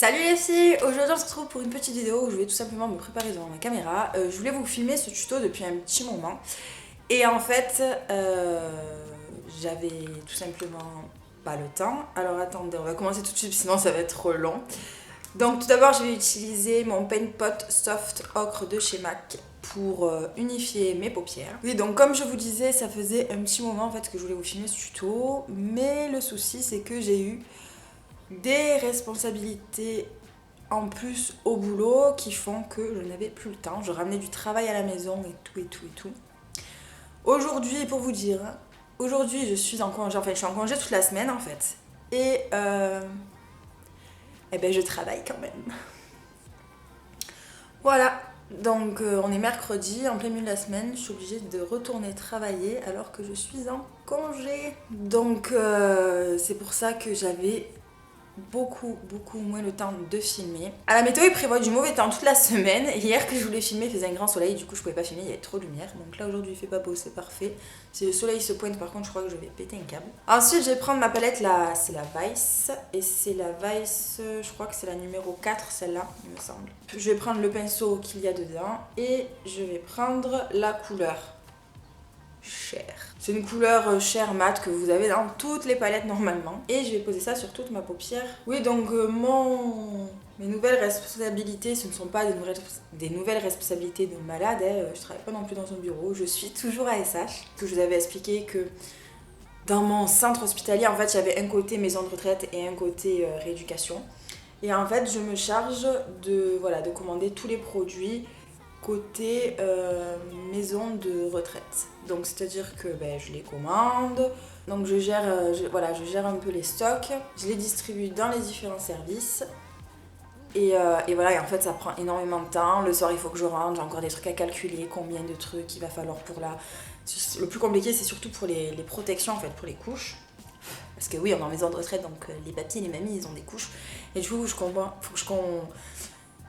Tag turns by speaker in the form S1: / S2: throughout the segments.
S1: Salut les filles, aujourd'hui on se retrouve pour une petite vidéo où je vais tout simplement me préparer devant ma caméra. Je voulais vous filmer ce tuto depuis un petit moment et en fait j'avais tout simplement pas le temps. Alors attendez, on va commencer tout de suite sinon ça va être trop long. Donc tout d'abord je vais utiliser mon Paint Pot Soft Ocre de chez MAC pour unifier mes paupières. Oui, donc comme je vous disais, ça faisait un petit moment en fait que je voulais vous filmer ce tuto, mais le souci c'est que j'ai eu des responsabilités en plus au boulot qui font que je n'avais plus le temps. Je ramenais du travail à la maison et tout et tout et tout. Aujourd'hui, pour vous dire, aujourd'hui je suis en congé, enfin je suis en congé toute la semaine en fait. Et eh ben je travaille quand même. Voilà, donc on est mercredi, en plein milieu de la semaine, je suis obligée de retourner travailler alors que je suis en congé. Donc c'est pour ça que j'avais beaucoup moins le temps de filmer. À la météo, il prévoit du mauvais temps toute la semaine. Hier que je voulais filmer, il faisait un grand soleil, du coup je pouvais pas filmer, il y avait trop de lumière. Donc là aujourd'hui il fait pas beau, c'est parfait. Si le soleil se pointe par contre, je crois que je vais péter un câble. Ensuite je vais prendre ma palette là, c'est la Vice. Et c'est la Vice, je crois que c'est la numéro 4 celle-là, il me semble. Je vais prendre le pinceau qu'il y a dedans et je vais prendre la couleur Cher. C'est une couleur Cher mat que vous avez dans toutes les palettes normalement. Et je vais poser ça sur toute ma paupière. Oui, donc mes nouvelles responsabilités, ce ne sont pas des nouvelles responsabilités de malade. Je travaille pas non plus dans un bureau. Je suis toujours ASH. Que je vous avais expliqué que dans mon centre hospitalier, en fait, il y avait un côté maison de retraite et un côté rééducation. Et en fait, je me charge de commander tous les produits côté maison de retraite. Donc c'est à dire que je les commande, donc je gère un peu les stocks, je les distribue dans les différents services et voilà, et en fait ça prend énormément de temps. Le soir il faut que je rentre, j'ai encore des trucs à calculer, combien de trucs il va falloir pour la... Le plus compliqué c'est surtout pour les protections en fait, pour les couches. Parce que oui, on est en maison de retraite, donc les papis et les mamies ils ont des couches. Et du coup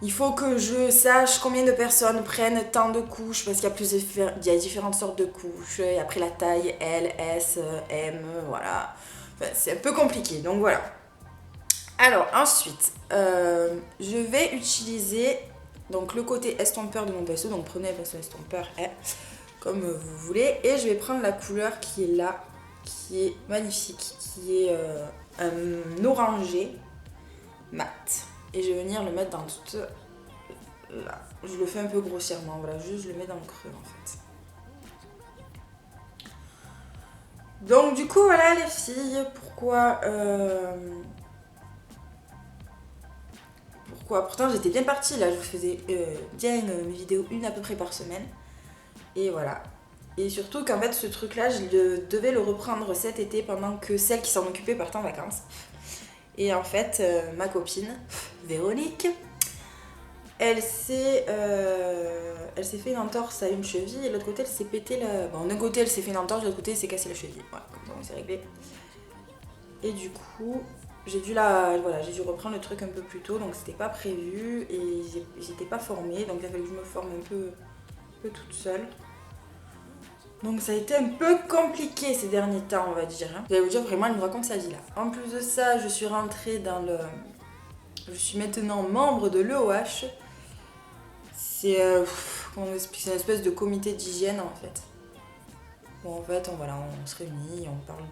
S1: il faut que je sache combien de personnes prennent tant de couches parce qu'il y a différentes sortes de couches. Et après la taille L, S, M, voilà. Enfin, c'est un peu compliqué, donc voilà. Alors ensuite, je vais utiliser donc, le côté estompeur de mon pinceau. Donc prenez un pinceau estompeur comme vous voulez. Et je vais prendre la couleur qui est là, qui est magnifique, qui est un orangé mat. Et je vais venir le mettre dans toute... Là. Je le fais un peu grossièrement, voilà, juste je le mets dans le creux en fait. Donc du coup, voilà les filles, pourquoi... Pourtant j'étais bien partie là, je vous faisais bien mes vidéos une à peu près par semaine. Et voilà. Et surtout qu'en fait ce truc là, devais le reprendre cet été pendant que celle qui s'en occupait partait en vacances. Et en fait, ma copine, Véronique, elle s'est fait une entorse à une cheville et de l'autre côté elle s'est pété la... Bon, d'un côté elle s'est fait une entorse, de l'autre côté elle s'est cassé la cheville. Voilà, comme ça on s'est réglé. Et du coup, j'ai dû reprendre le truc un peu plus tôt, donc c'était pas prévu et j'étais pas formée, donc il a fallu que je me forme un peu toute seule. Donc ça a été un peu compliqué ces derniers temps, on va dire. Je vais vous dire vraiment, elle me raconte sa vie là. En plus de ça, je suis rentrée dans le... Je suis maintenant membre de l'EOH. C'est une espèce de comité d'hygiène en fait. Bon, en fait, on se réunit, on parle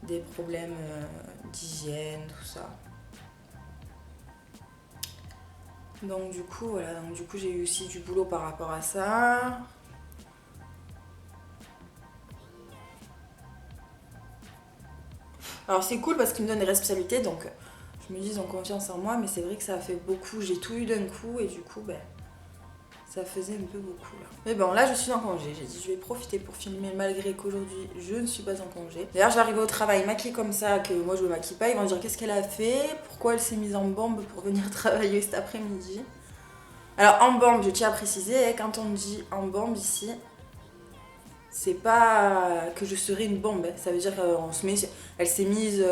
S1: des problèmes d'hygiène, tout ça. Donc du coup, voilà, j'ai eu aussi du boulot par rapport à ça. Alors c'est cool parce qu'ils me donnent des responsabilités, donc je me dis ils ont confiance en moi, mais c'est vrai que ça a fait beaucoup, j'ai tout eu d'un coup et du coup ça faisait un peu beaucoup là. Mais bon, là je suis en congé, j'ai dit je vais profiter pour filmer malgré qu'aujourd'hui je ne suis pas en congé. D'ailleurs je vais arriver au travail maquillée comme ça, que moi je me maquille pas, ils vont me dire qu'est-ce qu'elle a fait, pourquoi elle s'est mise en bombe pour venir travailler cet après-midi. Alors en bombe, je tiens à préciser, quand on dit en bombe ici, c'est pas que je serai une bombe, ça veut dire elle s'est mise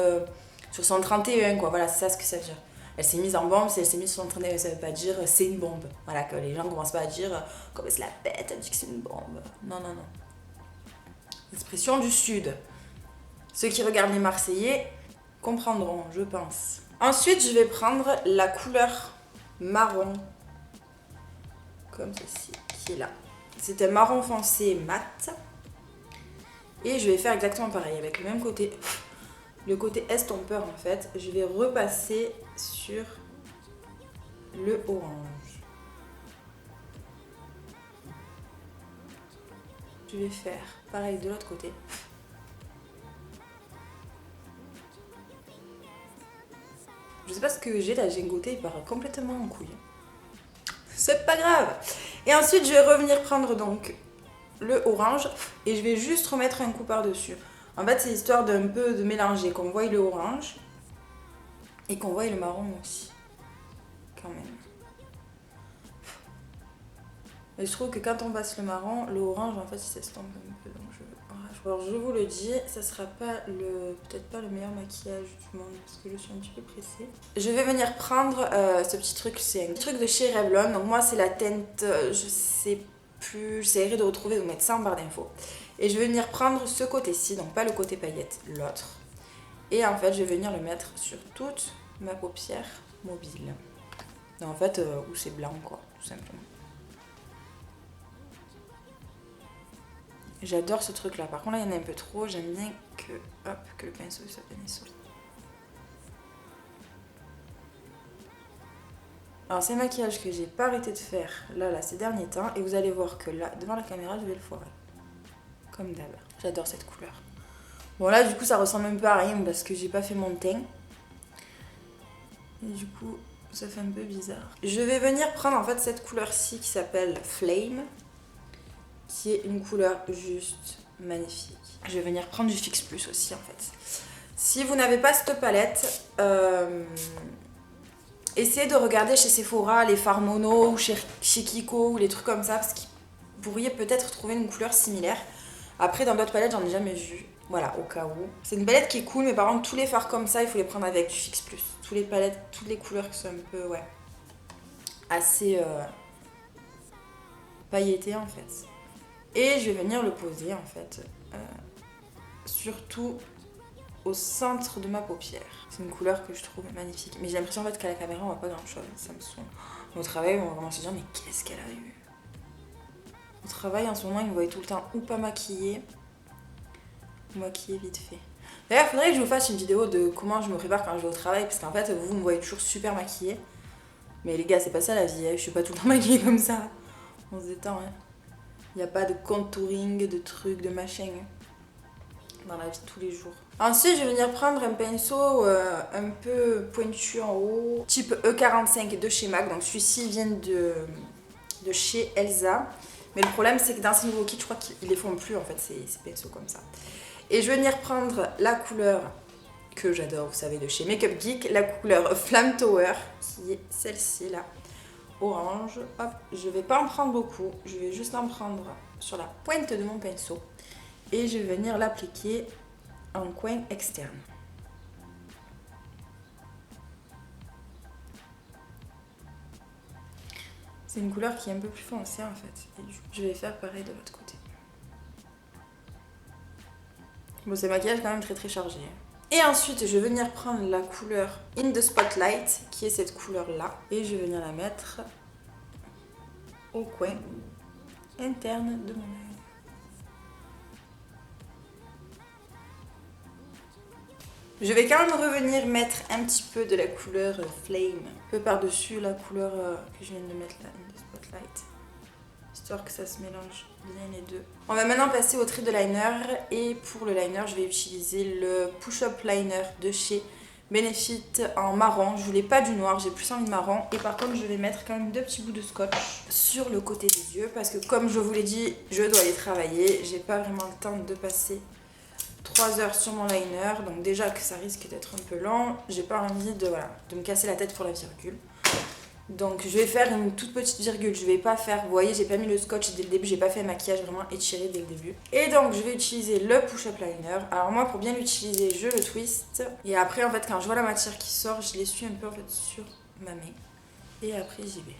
S1: sur son 31 quoi, voilà, c'est ça ce que ça veut dire. Elle s'est mise en bombe, si elle s'est mise sur son 31, ça veut pas dire c'est une bombe. Voilà, que les gens commencent pas à dire comme elle se la pète, elle dit que c'est une bombe. Non. Expression du Sud. Ceux qui regardent les Marseillais comprendront, je pense. Ensuite, je vais prendre la couleur marron, comme ceci, qui est là. C'est un marron foncé mat. Et je vais faire exactement pareil, avec le même côté, le côté estompeur en fait. Je vais repasser sur le orange. Je vais faire pareil de l'autre côté. Je sais pas ce que j'ai là, j'ai un côté, il part complètement en couille. C'est pas grave. Et ensuite, je vais revenir prendre donc le orange et je vais juste remettre un coup par-dessus. En fait, c'est histoire d'un peu de mélanger, qu'on voie le orange et qu'on voie le marron aussi. Quand même. Et je trouve que quand on passe le marron, le orange en fait il s'estompe un peu. Donc alors je vous le dis, ça sera pas peut-être pas le meilleur maquillage du monde parce que je suis un petit peu pressée. Je vais venir prendre ce petit truc, c'est un truc de chez Revlon. Donc moi c'est la teinte, je sais plus, j'essaierai de retrouver, de mettre ça en barre d'infos. Et je vais venir prendre ce côté-ci, donc pas le côté paillette, l'autre. Et en fait je vais venir le mettre sur toute ma paupière mobile. Donc, en fait où c'est blanc quoi, tout simplement. J'adore ce truc là, par contre là il y en a un peu trop, j'aime bien que le pinceau soit bien solide. Alors c'est un maquillage que j'ai pas arrêté de faire là ces derniers temps et vous allez voir que là devant la caméra je vais le foirer. Comme d'hab, j'adore cette couleur. Bon là du coup ça ressemble un peu à rien parce que j'ai pas fait mon teint. Et du coup ça fait un peu bizarre. Je vais venir prendre en fait cette couleur-ci qui s'appelle Flame, qui est une couleur juste magnifique. Je vais venir prendre du Fix Plus aussi en fait. Si vous n'avez pas cette palette, essayez de regarder chez Sephora les fards mono ou chez Kiko ou les trucs comme ça parce que vous pourriez peut-être trouver une couleur similaire. Après dans d'autres palettes j'en ai jamais vu. Voilà, au cas où. C'est une palette qui est cool mais par contre tous les fards comme ça il faut les prendre avec du Fix Plus. Toutes les palettes, toutes les couleurs qui sont un peu assez pailletées en fait. Et je vais venir le poser en fait surtout au centre de ma paupière. C'est une couleur que je trouve magnifique. Mais j'ai l'impression en fait qu'à la caméra on voit pas grand chose. Ça me saoule. Au travail on va vraiment se dire mais qu'est-ce qu'elle a eu. Au travail en ce moment ils me voient tout le temps ou pas maquillée ou maquillée vite fait. D'ailleurs il faudrait que je vous fasse une vidéo de comment je me prépare quand je vais au travail parce qu'en fait vous me voyez toujours super maquillée. Mais les gars c'est pas ça la vie, hein. Je suis pas tout le temps maquillée comme ça. On se détend hein. Il n'y a pas de contouring, de trucs, de machin dans la vie de tous les jours. Ensuite, je vais venir prendre un pinceau un peu pointu en haut, type E45 de chez MAC. Donc celui-ci vient de chez Elsa. Mais le problème, c'est que dans ces nouveaux kits, je crois qu'ils les font plus en fait, ces pinceaux comme ça. Et je vais venir prendre la couleur que j'adore, vous savez, de chez Makeup Geek, la couleur Flamme Tower, qui est celle-ci là. Orange, hop, je vais pas en prendre beaucoup, je vais juste en prendre sur la pointe de mon pinceau et je vais venir l'appliquer en coin externe. C'est une couleur qui est un peu plus foncée en fait, et je vais faire pareil de l'autre côté. Bon, c'est maquillage quand même très chargé. Et ensuite, je vais venir prendre la couleur In the Spotlight, qui est cette couleur-là. Et je vais venir la mettre au coin interne de mon œil. Je vais quand même revenir mettre un petit peu de la couleur Flame, un peu par-dessus la couleur que je viens de mettre là, In the Spotlight. Histoire que ça se mélange bien les deux. On va maintenant passer au trait de liner et pour le liner je vais utiliser le Push-Up Liner de chez Benefit en marron. Je voulais pas du noir, j'ai plus envie de marron et par contre je vais mettre quand même deux petits bouts de scotch sur le côté des yeux parce que comme je vous l'ai dit, je dois aller travailler, j'ai pas vraiment le temps de passer 3 heures sur mon liner, donc déjà que ça risque d'être un peu lent, j'ai pas envie de me casser la tête pour la virgule. Donc je vais faire une toute petite virgule, je vais pas faire, vous voyez j'ai pas mis le scotch dès le début, j'ai pas fait un maquillage vraiment étiré dès le début. Et donc je vais utiliser le push-up liner, alors moi pour bien l'utiliser je le twist et après en fait quand je vois la matière qui sort je l'essuie un peu en fait sur ma main et après j'y vais.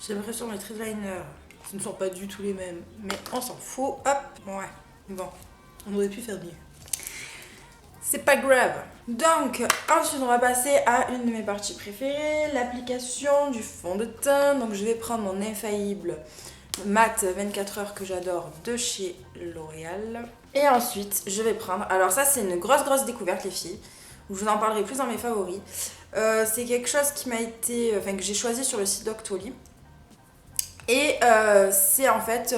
S1: J'ai l'impression que mes traits de liner, ce ne sont pas du tout les mêmes. Mais on s'en fout. Hop, ouais. Bon, on aurait pu faire mieux. C'est pas grave. Donc, ensuite, on va passer à une de mes parties préférées, l'application du fond de teint. Donc, je vais prendre mon infaillible mat 24 heures que j'adore de chez L'Oréal. Et ensuite, je vais prendre... Alors ça, c'est une grosse découverte, les filles. Je vous en parlerai plus dans mes favoris. C'est quelque chose qui m'a été... Enfin, que j'ai choisi sur le site Doctolib. Et c'est en fait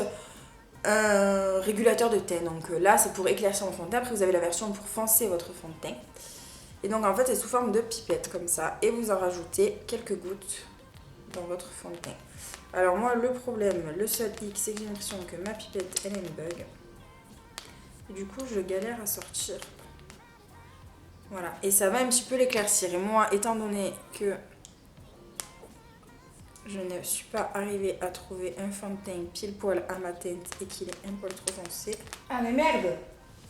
S1: un régulateur de teint. Donc là, c'est pour éclaircir mon fond de teint. Après, vous avez la version pour foncer votre fond de teint. Et donc, en fait, c'est sous forme de pipette, comme ça. Et vous en rajoutez quelques gouttes dans votre fond de teint. Alors moi, le problème, le seul hic, c'est que j'ai l'impression que ma pipette, elle a une bug. Et du coup, je galère à sortir. Voilà. Et ça va un petit peu l'éclaircir. Et moi, étant donné que je ne suis pas arrivée à trouver un fond de teint pile poil à ma teinte et qu'il est un poil trop foncé. Ah mais merde!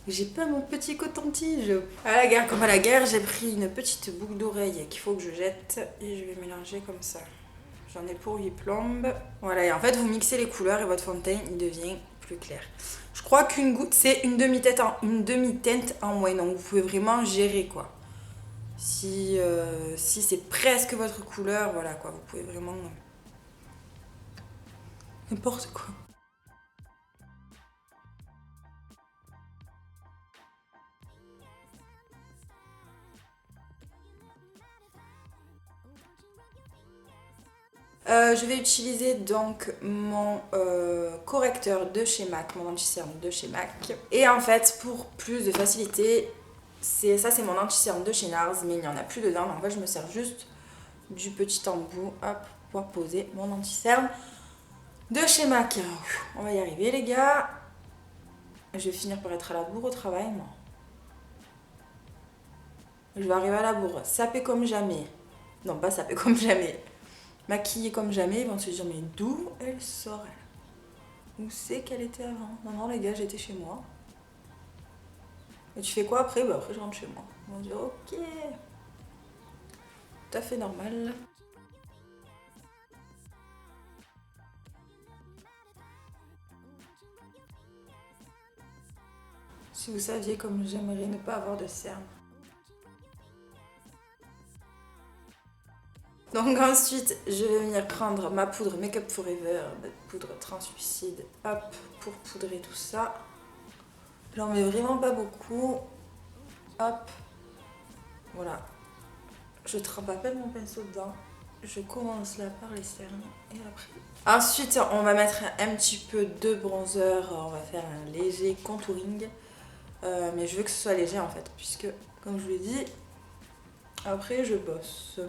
S1: J'ai pas mon petit coton-tige. À la guerre comme à la guerre, j'ai pris une petite boucle d'oreille qu'il faut que je jette et je vais mélanger comme ça. J'en ai pour 8 plombes. Voilà, et en fait, vous mixez les couleurs et votre fond de teint, il devient plus clair. Je crois qu'une goutte, c'est une demi-teinte en moins. Donc, vous pouvez vraiment gérer, quoi. Si c'est presque votre couleur, voilà, quoi. Vous pouvez vraiment... n'importe quoi. Je vais utiliser donc mon correcteur de chez MAC, mon anti-cerne de chez MAC. Et en fait, pour plus de facilité, c'est mon anti-cerne de chez NARS, mais il n'y en a plus dedans. Donc en fait, je me sers juste du petit embout, hop, pour poser mon anti-cerne de chez MAC. On va y arriver, les gars. Je vais finir par être à la bourre au travail, moi. Je vais arriver à la bourre, sapée comme jamais. Non, pas sapée comme jamais. Maquillée comme jamais, ils vont se dire mais d'où elle sort elle? Où c'est qu'elle était avant? Non les gars, j'étais chez moi. Et tu fais quoi après? Bah après je rentre chez moi. Ils vont dire ok. Tout à fait normal. Si vous saviez comme j'aimerais ne pas avoir de cerne. Donc ensuite, je vais venir prendre ma poudre Make Up Forever, ma poudre translucide, hop, pour poudrer tout ça. J'en mets vraiment pas beaucoup. Hop. Voilà. Je trempe à peine mon pinceau dedans. Je commence là par les cernes et après. Ensuite, on va mettre un petit peu de bronzer. On va faire un léger contouring. Mais je veux que ce soit léger en fait, puisque, comme je vous l'ai dit, après je bosse.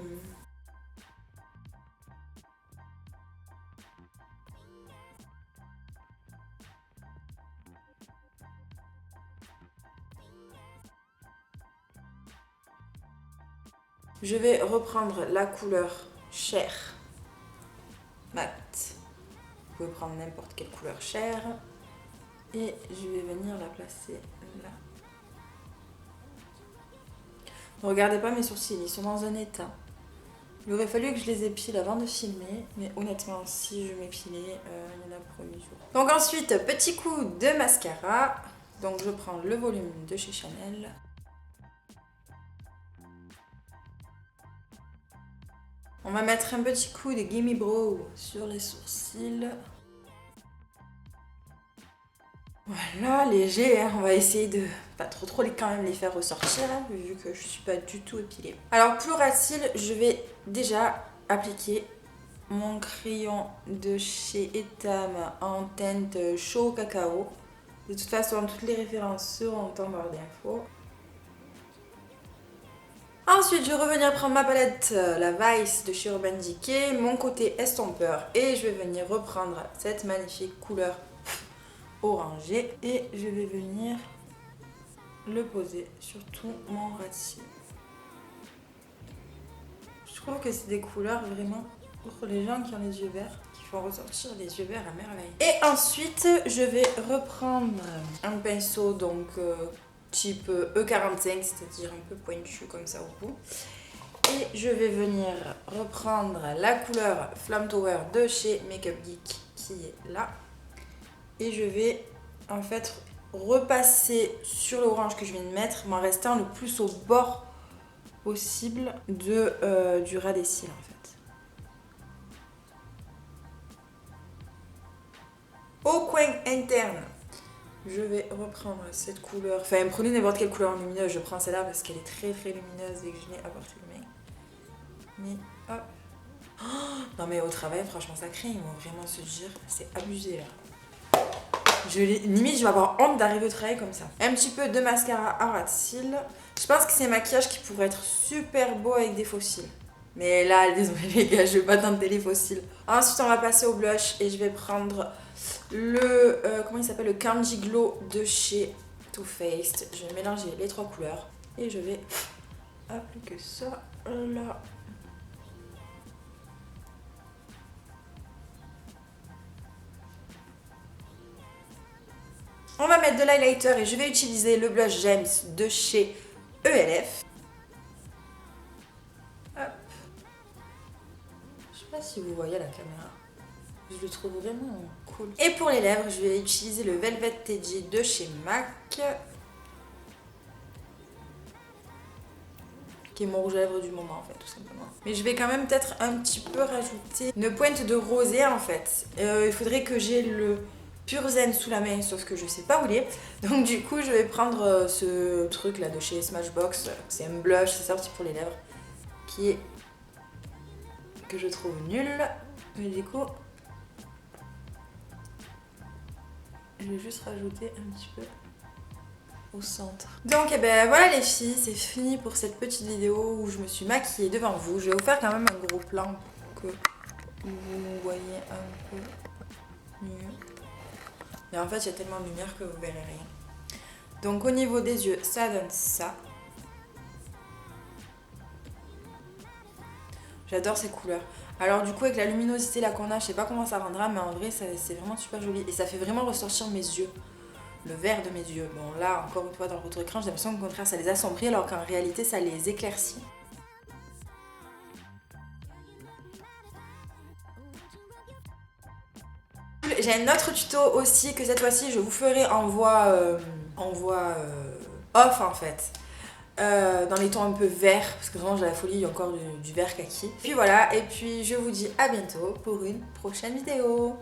S1: Je vais reprendre la couleur chair mat. Vous pouvez prendre n'importe quelle couleur chair. Et je vais venir la placer là. Ne regardez pas mes sourcils, ils sont dans un état. Il aurait fallu que je les épile avant de filmer. Mais honnêtement, si je m'épilais, il y en a pour 8 jours. Donc ensuite, petit coup de mascara. Donc je prends le volume de chez Chanel. On va mettre un petit coup de Gimme Brow sur les sourcils. Voilà, léger, hein. On va essayer de pas trop quand même les faire ressortir, hein, vu que je suis pas du tout épilée. Alors pour ras cils, je vais déjà appliquer mon crayon de chez Etam en teinte chaud cacao. De toute façon, toutes les références seront en barre d'infos. Ensuite, je vais revenir prendre ma palette, la Vice de chez Urban Decay, mon côté estompeur, et je vais venir reprendre cette magnifique couleur orangée et je vais venir le poser sur tout mon ras de cils. Je trouve que c'est des couleurs vraiment pour les gens qui ont les yeux verts, qui font ressortir les yeux verts à merveille. Et ensuite, je vais reprendre un pinceau donc type E45, c'est-à-dire un peu pointu comme ça au bout. Et je vais venir reprendre la couleur Flamme Tower de chez Makeup Geek qui est là. Et je vais en fait repasser sur l'orange que je viens de mettre, mais en restant le plus au bord possible du ras des cils en fait. Au coin interne, je vais reprendre cette couleur. Enfin, prenez n'importe quelle couleur lumineuse. Je prends celle-là parce qu'elle est très très lumineuse et que je l'ai apportée de main. Mais hop. Oh, non mais au travail, franchement, ça craint. Ils vont vraiment se dire, c'est abusé là. Limite, je vais avoir honte d'arriver au travail comme ça. Un petit peu de mascara à ras de cils. Je pense que c'est un maquillage qui pourrait être super beau avec des faux cils. Mais là, désolé les gars, je vais pas tenter les faux cils. Ensuite, on va passer au blush et je vais prendre le comment il s'appelle, le Candy Glow de chez Too Faced. Je vais mélanger les trois couleurs et je vais appliquer ça là. On va mettre de l'highlighter et je vais utiliser le blush James de chez ELF. Hop. Je sais pas si vous voyez à la caméra. Je le trouve vraiment cool. Et pour les lèvres, je vais utiliser le Velvet Teddy de chez MAC. Qui est mon rouge à lèvres du moment en fait, tout simplement. Mais je vais quand même peut-être un petit peu rajouter une pointe de rosé en fait. Il faudrait que j'ai le Pur Zen sous la main, sauf que je sais pas où il est. Donc du coup, je vais prendre ce truc là de chez Smashbox. C'est un blush, c'est sorti pour les lèvres. Que je trouve nul. Mais du coup, je vais juste rajouter un petit peu au centre. Donc eh ben voilà les filles, c'est fini pour cette petite vidéo où je me suis maquillée devant vous. Je vais vous faire quand même un gros plan pour que vous voyez un peu mieux. Mais en fait il y a tellement de lumière que vous verrez rien. Donc au niveau des yeux, ça donne ça. J'adore ces couleurs. Alors du coup avec la luminosité là qu'on a, je sais pas comment ça rendra, mais en vrai c'est vraiment super joli. Et ça fait vraiment ressortir mes yeux. Le vert de mes yeux. Bon là, encore une fois dans le retour écran, j'ai l'impression qu'au contraire ça les assombrit alors qu'en réalité ça les éclaircit. J'ai un autre tuto aussi que cette fois-ci je vous ferai en voix off en fait. Dans les tons un peu verts, parce que vraiment j'ai la folie, il y a encore du vert kaki. Puis voilà, et puis je vous dis à bientôt pour une prochaine vidéo.